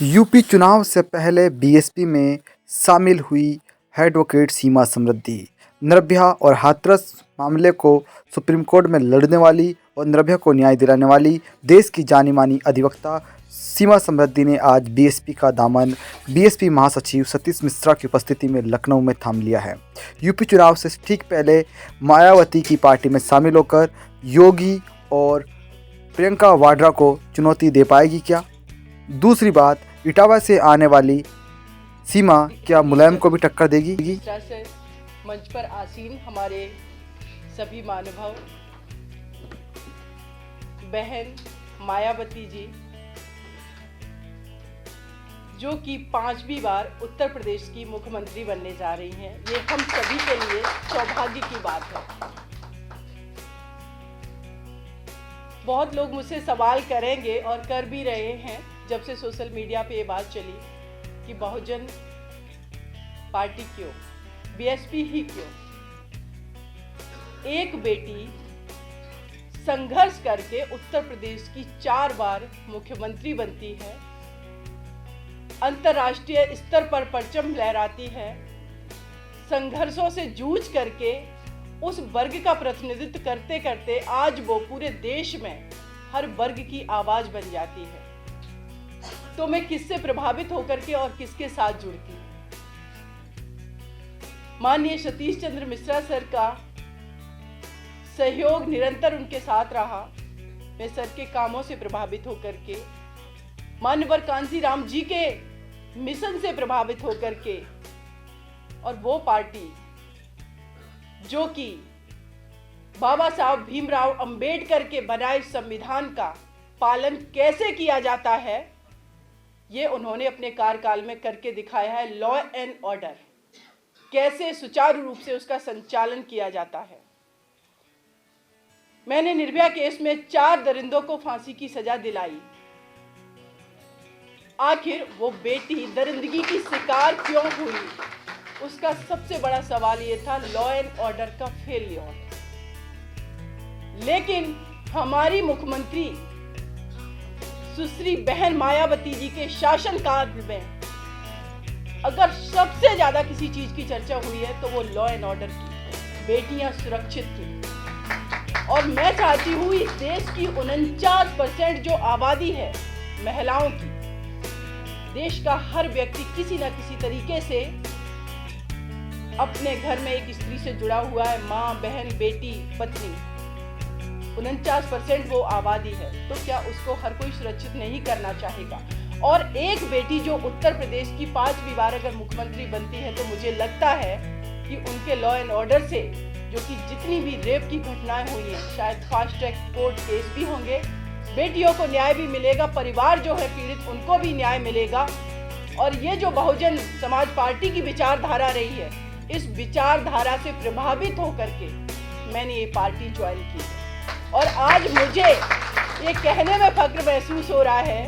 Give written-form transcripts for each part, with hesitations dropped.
UP चुनाव से पहले बीएसपी में शामिल हुई एडवोकेट सीमा समृद्धि। निर्भया और हाथरस मामले को सुप्रीम कोर्ट में लड़ने वाली और निर्भया को न्याय दिलाने वाली देश की जानी मानी अधिवक्ता सीमा समृद्धि ने आज बीएसपी का दामन बीएसपी महासचिव सतीश मिश्रा की उपस्थिति में लखनऊ में थाम लिया है। यूपी चुनाव से ठीक पहले मायावती की पार्टी में शामिल होकर योगी और प्रियंका वाड्रा को चुनौती दे पाएगी क्या? दूसरी बात, इटावा से आने वाली सीमा क्या मुलायम को भी टक्कर देगी? मंच पर आसीन हमारे सभी महानुभाव, बहन मायावती जी जो कि 5वीं बार उत्तर प्रदेश की मुख्यमंत्री बनने जा रही हैं, ये हम सभी के लिए सौभाग्य की बात है। बहुत लोग मुझसे सवाल करेंगे और कर भी रहे हैं जब से सोशल मीडिया पे ये बात चली कि बहुजन पार्टी क्यों, बीएसपी ही क्यों। एक बेटी संघर्ष करके उत्तर प्रदेश की 4 बार मुख्यमंत्री बनती है, अंतर्राष्ट्रीय स्तर पर परचम लहराती है, संघर्षों से जूझ करके उस वर्ग का प्रतिनिधित्व करते करते आज वो पूरे देश में हर वर्ग की आवाज बन जाती है। तो मैं किससे प्रभावित होकर के और किसके साथ जुड़ती? माननीय सतीश चंद्र मिश्रा सर का सहयोग निरंतर उनके साथ रहा। मैं सर के कामों से प्रभावित होकर के, मान्यवर कांशीराम जी के मिशन से प्रभावित होकर के, और वो पार्टी जो कि बाबा साहब भीमराव अंबेडकर के बनाए संविधान का पालन कैसे किया जाता है, ये उन्होंने अपने कार्यकाल में करके दिखाया है। लॉ एंड ऑर्डर कैसे सुचारू रूप से उसका संचालन किया जाता है। मैंने निर्भया केस में 4 दरिंदों को फांसी की सजा दिलाई। आखिर वो बेटी दरिंदगी की शिकार क्यों हुई, उसका सबसे बड़ा सवाल ये था, लॉ एंड ऑर्डर का फेलियर। लेकिन हमारी मुख्यमंत्री सुश्री बहन मायावती जी के शासनकाल में अगर सबसे ज्यादा किसी चीज की चर्चा हुई है तो वो लॉ एंड ऑर्डर की, बेटियां सुरक्षित थी। और मैं चाहती हूँ इस देश की 49% जो आबादी है महिलाओं की, देश का हर व्यक्ति किसी न किसी तरीके से अपने घर में एक स्त्री से जुड़ा हुआ है, माँ, बहन, बेटी, पत्नी। 49% वो आबादी है, तो क्या उसको हर कोई सुरक्षित नहीं करना चाहेगा? और एक बेटी जो उत्तर प्रदेश की 5वीं बार अगर मुख्यमंत्री बनती है तो मुझे लगता है कि उनके लॉ एंड ऑर्डर से, जो कि जितनी भी रेप की घटनाएं हुई हैं, शायद फास्ट ट्रैक कोर्ट केस भी होंगे, बेटियों को न्याय भी मिलेगा, परिवार जो है पीड़ित उनको भी न्याय मिलेगा। और ये जो बहुजन समाज पार्टी की विचारधारा रही है, इस विचारधारा से प्रभावित होकर के मैंने ये पार्टी ज्वाइन की। और आज मुझे ये कहने में फक्र महसूस हो रहा है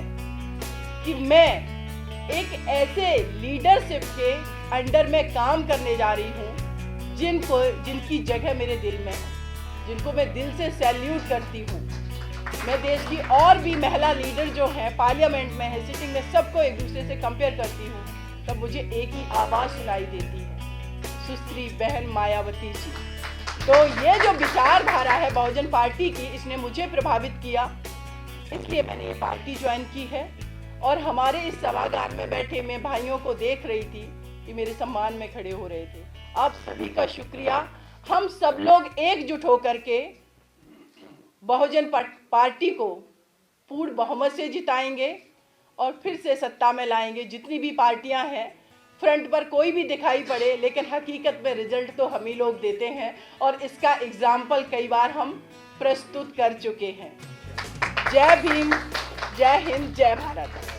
कि मैं एक ऐसे लीडरशिप के अंडर में काम करने जा रही हूँ जिनकी जगह मेरे दिल में है, जिनको मैं दिल से सैल्यूट करती हूँ। मैं देश की और भी महिला लीडर जो हैं पार्लियामेंट में है, सिटिंग में, सबको एक दूसरे से कंपेयर करती हूँ, तब मुझे एक ही आवाज़ सुनाई देती है, सुश्री बहन मायावती जी। तो ये जो विचारधारा है बहुजन पार्टी की, इसने मुझे प्रभावित किया, इसलिए मैंने ये पार्टी ज्वाइन की है। और हमारे इस सभागार में बैठे मैं भाइयों को देख रही थी कि मेरे सम्मान में खड़े हो रहे थे। आप सभी का शुक्रिया। हम सब लोग एकजुट होकर के बहुजन पार्टी को पूर्ण बहुमत से जिताएंगे और फिर से सत्ता में लाएंगे। जितनी भी पार्टियां हैं, फ्रंट पर कोई भी दिखाई पड़े, लेकिन हकीकत में रिजल्ट तो हम ही लोग देते हैं, और इसका एग्जाम्पल कई बार हम प्रस्तुत कर चुके हैं। जय भीम, जय हिंद, जय भारत।